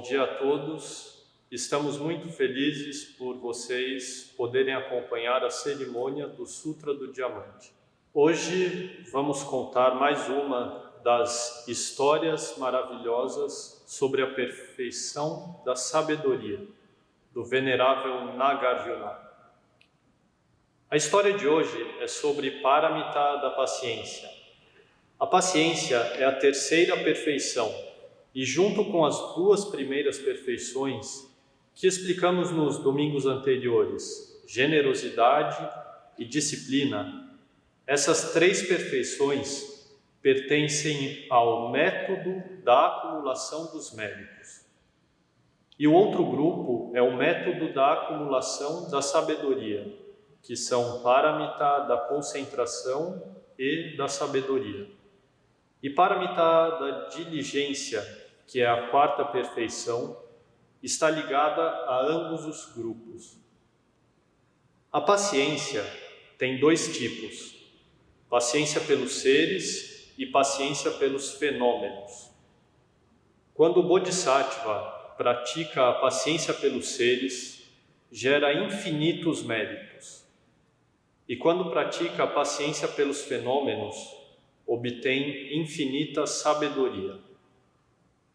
dia a todos. Estamos muito felizes por vocês poderem acompanhar a cerimônia do Sutra do Diamante. Hoje vamos contar mais uma das histórias maravilhosas sobre a perfeição da sabedoria, do venerável Nagarjuna. A história de hoje é sobre Paramita da paciência. A paciência é a terceira perfeição, e junto com as duas primeiras perfeições que explicamos nos domingos anteriores, generosidade e disciplina, essas três perfeições pertencem ao método da acumulação dos méritos. E o outro grupo é o método da acumulação da sabedoria, que são Paramita da concentração e da sabedoria. E Paramita da diligência, que é a quarta perfeição, está ligada a ambos os grupos. A paciência tem dois tipos: paciência pelos seres e paciência pelos fenômenos. Quando o Bodhisattva pratica a paciência pelos seres, gera infinitos méritos. E quando pratica a paciência pelos fenômenos, obtém infinita sabedoria.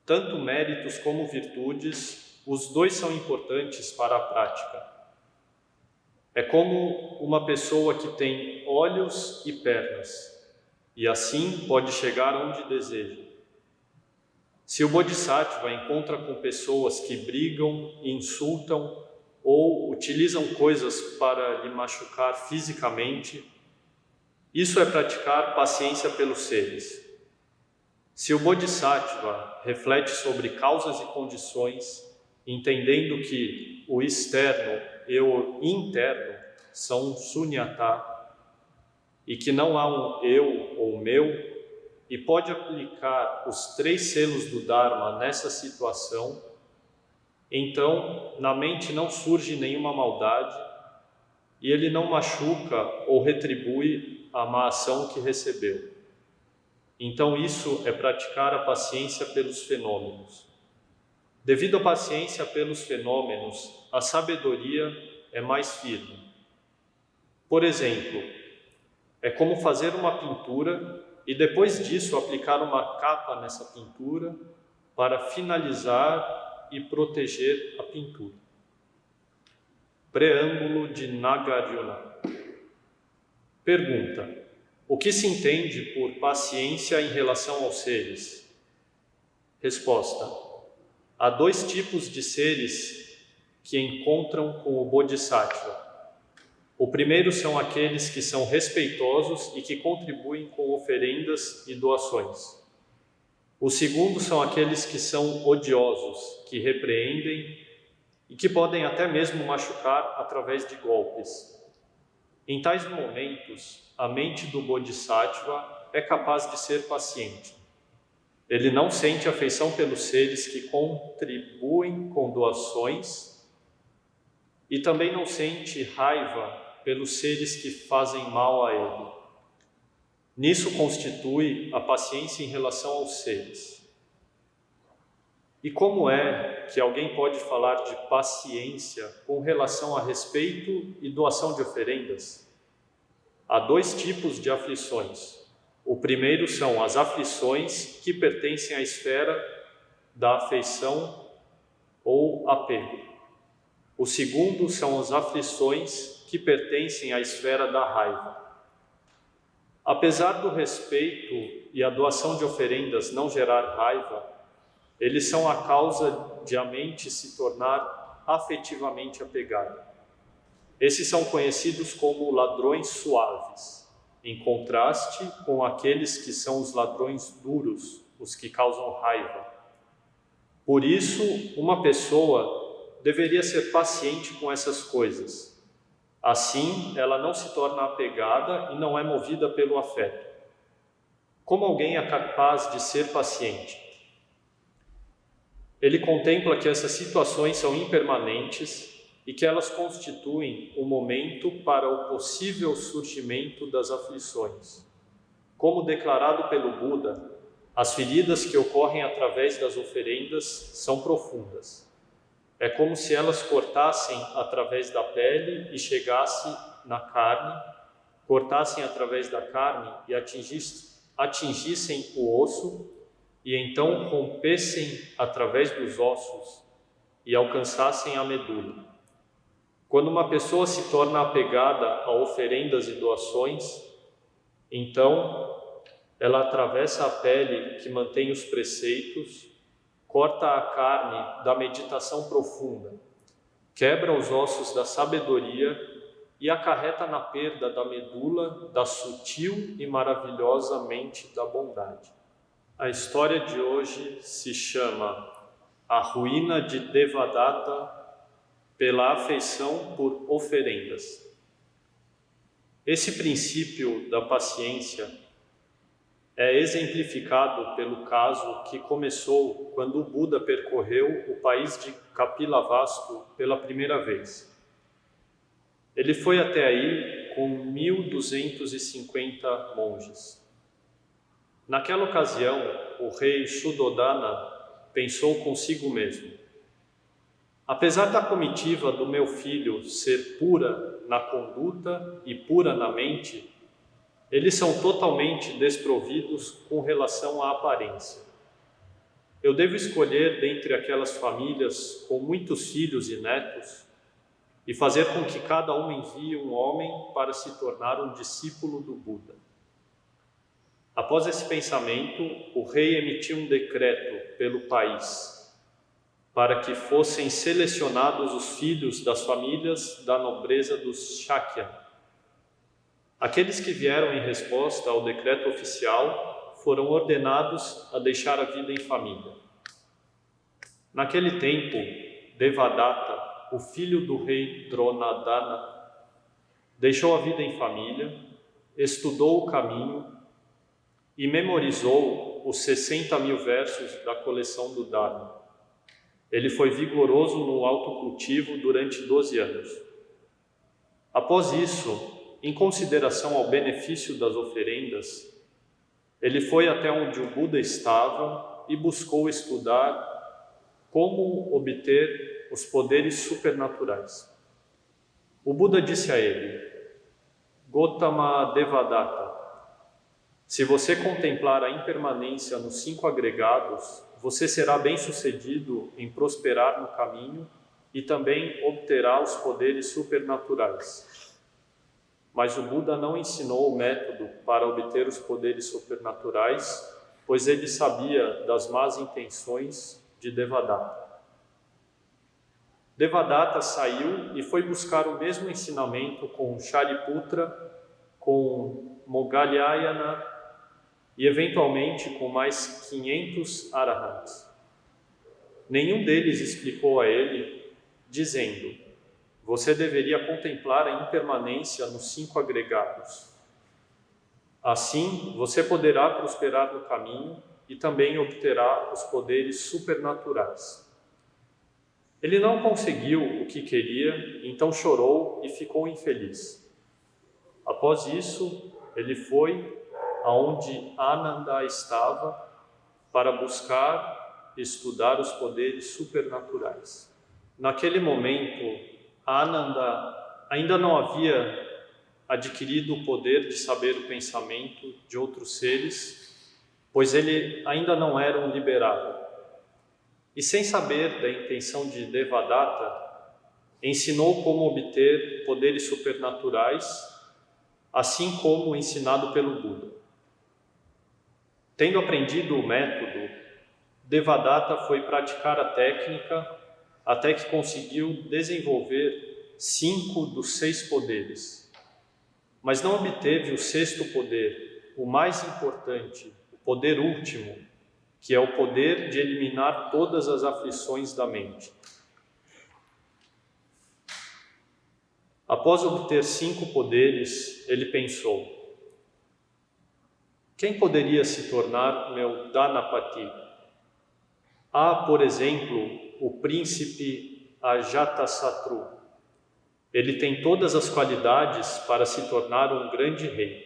Tanto méritos como virtudes, os dois são importantes para a prática. É como uma pessoa que tem olhos e pernas, e assim pode chegar onde deseja. Se o Bodhisattva encontra com pessoas que brigam, insultam ou utilizam coisas para lhe machucar fisicamente, isso é praticar paciência pelos seres. Se o Bodhisattva reflete sobre causas e condições, entendendo que o externo e o interno são sunyata, e que não há um eu ou meu, e pode aplicar os três selos do Dharma nessa situação, então na mente não surge nenhuma maldade, e ele não machuca ou retribui a má ação que recebeu. Então isso é praticar a paciência pelos fenômenos. Devido à paciência pelos fenômenos, a sabedoria é mais firme. Por exemplo, é como fazer uma pintura e depois disso aplicar uma capa nessa pintura para finalizar e proteger a pintura. Preâmbulo de Nagarjuna. Pergunta: o que se entende por paciência em relação aos seres? Resposta: há dois tipos de seres que encontram com o Bodhisattva. O primeiro são aqueles que são respeitosos e que contribuem com oferendas e doações. O segundo são aqueles que são odiosos, que repreendem e que podem até mesmo machucar através de golpes. Em tais momentos, a mente do Bodhisattva é capaz de ser paciente. Ele não sente afeição pelos seres que contribuem com doações e também não sente raiva pelos seres que fazem mal a ele. Nisso constitui a paciência em relação aos seres. E como é que alguém pode falar de paciência com relação a respeito e doação de oferendas? Há dois tipos de aflições. O primeiro são as aflições que pertencem à esfera da afeição ou apego. O segundo são as aflições que pertencem à esfera da raiva. Apesar do respeito e a doação de oferendas não gerar raiva, eles são a causa de a mente se tornar afetivamente apegada. Esses são conhecidos como ladrões suaves, em contraste com aqueles que são os ladrões duros, os que causam raiva. Por isso, uma pessoa deveria ser paciente com essas coisas. Assim, ela não se torna apegada e não é movida pelo afeto. Como alguém é capaz de ser paciente? Ele contempla que essas situações são impermanentes e que elas constituem um momento para o possível surgimento das aflições. Como declarado pelo Buda, As feridas que ocorrem através das oferendas são profundas. É como se elas cortassem através da pele e chegassem na carne, cortassem através da carne e atingissem o osso, e então rompessem através dos ossos e alcançassem a medula. Quando uma pessoa se torna apegada a oferendas e doações, então ela atravessa a pele que mantém os preceitos, corta a carne da meditação profunda, quebra os ossos da sabedoria e acarreta na perda da medula da sutil e maravilhosa mente da bondade. A história de hoje se chama A Ruína de Devadatta pela Afeição por Oferendas. Esse princípio da paciência é exemplificado pelo caso que começou quando o Buda percorreu o país de Kapilavastu pela primeira vez. Ele foi até aí com 1.250 monges. Naquela ocasião, o rei Suddhodana pensou consigo mesmo: apesar da comitiva do meu filho ser pura na conduta e pura na mente, eles são totalmente desprovidos com relação à aparência. Eu devo escolher dentre aquelas famílias com muitos filhos e netos e fazer com que cada uma envie um homem para se tornar um discípulo do Buda. Após esse pensamento, o rei emitiu um decreto pelo país para que fossem selecionados os filhos das famílias da nobreza dos Shakya. Aqueles que vieram em resposta ao decreto oficial foram ordenados a deixar a vida em família. Naquele tempo, Devadatta, o filho do rei Dronadana, deixou a vida em família, estudou o caminho e memorizou os 60.000 versos da coleção do Dharma. Ele foi vigoroso no autocultivo durante 12 anos. Após isso, em consideração ao benefício das oferendas, ele foi até onde o Buda estava e buscou estudar como obter os poderes supernaturais. O Buda disse a ele: Gotama Devadatta, se você contemplar a impermanência nos 5 agregados, você será bem-sucedido em prosperar no caminho e também obterá os poderes supernaturais. Mas o Buda não ensinou o método para obter os poderes supernaturais, pois ele sabia das más intenções de Devadatta. Devadatta saiu e foi buscar o mesmo ensinamento com Shariputra, com Moggallana e eventualmente com mais 500 arahants. Nenhum deles explicou a ele, dizendo: você deveria contemplar a impermanência nos 5 agregados. Assim, você poderá prosperar no caminho e também obterá os poderes supernaturais. Ele não conseguiu o que queria, então chorou e ficou infeliz. Após isso, ele foi aonde Ananda estava para buscar estudar os poderes supernaturais. Naquele momento, Ananda ainda não havia adquirido o poder de saber o pensamento de outros seres, pois ele ainda não era um liberado. E sem saber da intenção de Devadatta, ensinou como obter poderes supernaturais, assim como ensinado pelo Buda. Tendo aprendido o método, Devadatta foi praticar a técnica até que conseguiu desenvolver 5 dos 6 poderes. Mas não obteve o 6º poder, o mais importante, o poder último, que é o poder de eliminar todas as aflições da mente. Após obter 5 poderes, ele pensou: quem poderia se tornar meu Dhanapati? Há, por exemplo, o príncipe Ajatasattu. Ele tem todas as qualidades para se tornar um grande rei.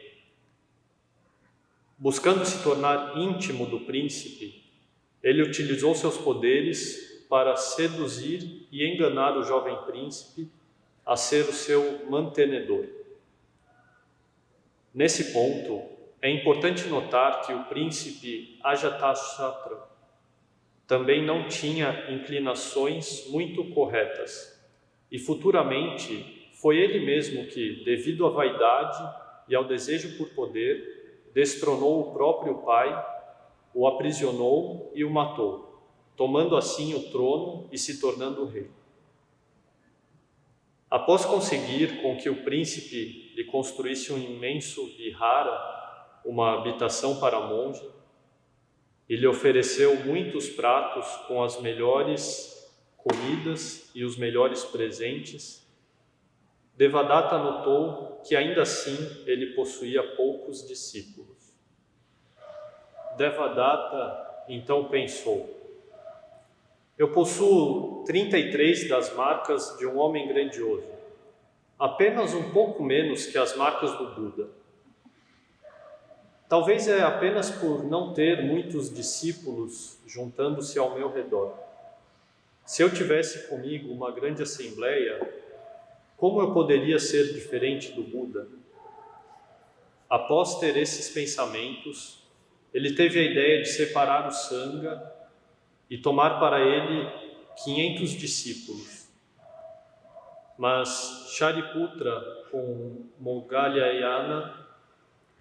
Buscando se tornar íntimo do príncipe, ele utilizou seus poderes para seduzir e enganar o jovem príncipe a ser o seu mantenedor. Nesse ponto, é importante notar que o príncipe Ajatashatru também não tinha inclinações muito corretas e futuramente foi ele mesmo que, devido à vaidade e ao desejo por poder, destronou o próprio pai, o aprisionou e o matou, tomando assim o trono e se tornando rei. Após conseguir com que o príncipe lhe construísse um imenso vihara, uma habitação para monge, e lhe ofereceu muitos pratos com as melhores comidas e os melhores presentes, Devadatta notou que ainda assim ele possuía poucos discípulos. Devadatta então pensou: eu possuo 33 das marcas de um homem grandioso, apenas um pouco menos que as marcas do Buda. Talvez é apenas por não ter muitos discípulos juntando-se ao meu redor. Se eu tivesse comigo uma grande assembleia, como eu poderia ser diferente do Buda? Após ter esses pensamentos, ele teve a ideia de separar o Sangha e tomar para ele 500 discípulos. Mas Shariputra com Moggallana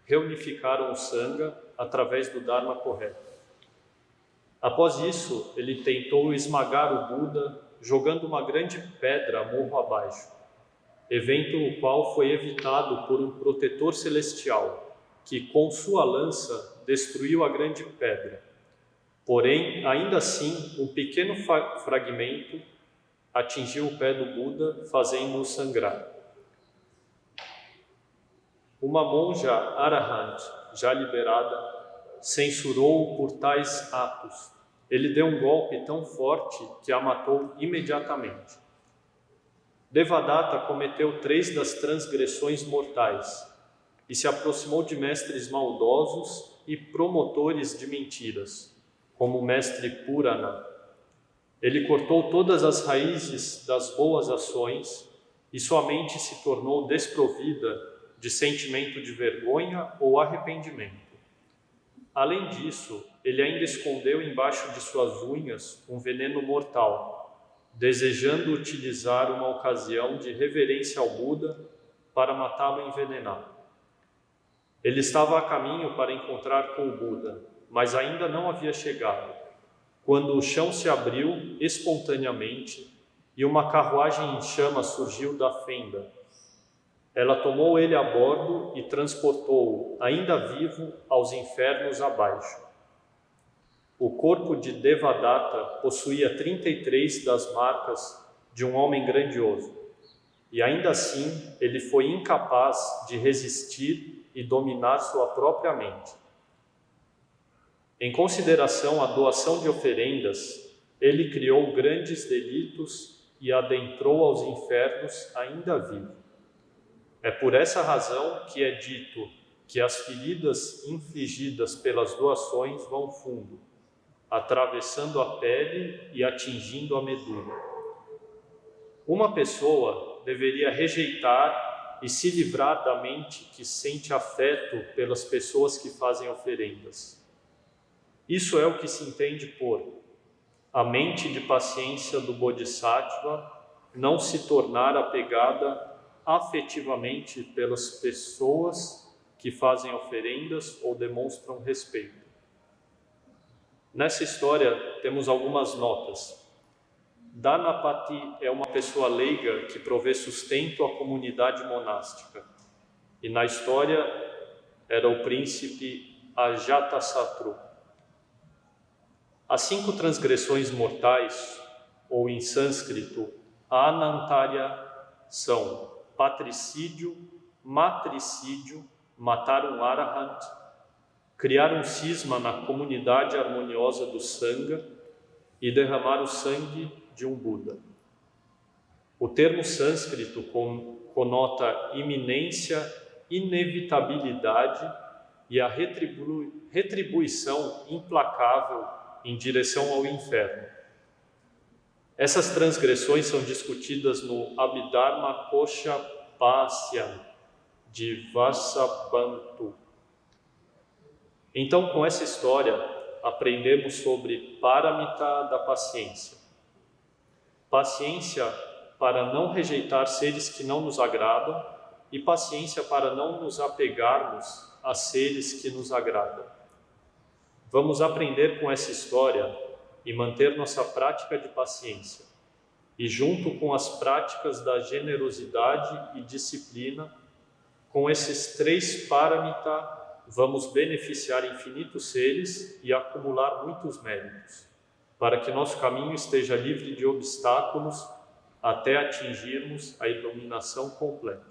reunificaram o Sangha através do Dharma correto. Após isso, ele tentou esmagar o Buda jogando uma grande pedra morro abaixo, evento o qual foi evitado por um protetor celestial, que com sua lança destruiu a grande pedra. Porém, ainda assim, um pequeno fragmento atingiu o pé do Buda, fazendo-o sangrar. Uma monja arahant, já liberada, censurou-o por tais atos. Ele deu um golpe tão forte que a matou imediatamente. Devadatta cometeu 3 das transgressões mortais e se aproximou de mestres maldosos e promotores de mentiras, como o mestre Purana. Ele cortou todas as raízes das boas ações e sua mente se tornou desprovida de sentimento de vergonha ou arrependimento. Além disso, ele ainda escondeu embaixo de suas unhas um veneno mortal, desejando utilizar uma ocasião de reverência ao Buda para matá-lo envenenado. Ele estava a caminho para encontrar com o Buda, mas ainda não havia chegado, quando o chão se abriu espontaneamente e uma carruagem em chamas surgiu da fenda. Ela tomou ele a bordo e transportou-o, ainda vivo, aos infernos abaixo. O corpo de Devadatta possuía 33 das marcas de um homem grandioso, e ainda assim ele foi incapaz de resistir e dominar sua própria mente. Em consideração à doação de oferendas, ele criou grandes delitos e adentrou aos infernos ainda vivo. É por essa razão que é dito que as feridas infligidas pelas doações vão fundo, atravessando a pele e atingindo a medula. Uma pessoa deveria rejeitar e se livrar da mente que sente afeto pelas pessoas que fazem oferendas. Isso é o que se entende por a mente de paciência do Bodhisattva não se tornar apegada afetivamente pelas pessoas que fazem oferendas ou demonstram respeito. Nessa história temos algumas notas. Dhanapati é uma pessoa leiga que provê sustento à comunidade monástica. E na história era o príncipe Ajatasattu. As 5 transgressões mortais, ou em sânscrito, Anantarya, são patricídio, matricídio, matar um arahant, criar um cisma na comunidade harmoniosa do Sangha e derramar o sangue de um Buda. O termo sânscrito conota iminência, inevitabilidade e a retribuição implacável em direção ao inferno. Essas transgressões são discutidas no Abhidharma Kosha Pasya de Vasabantu. Então, com essa história, aprendemos sobre paramita da paciência. Paciência para não rejeitar seres que não nos agradam e paciência para não nos apegarmos a seres que nos agradam. Vamos aprender com essa história e manter nossa prática de paciência. E junto com as práticas da generosidade e disciplina, com esses 3 paramita, vamos beneficiar infinitos seres e acumular muitos méritos, para que nosso caminho esteja livre de obstáculos até atingirmos a iluminação completa.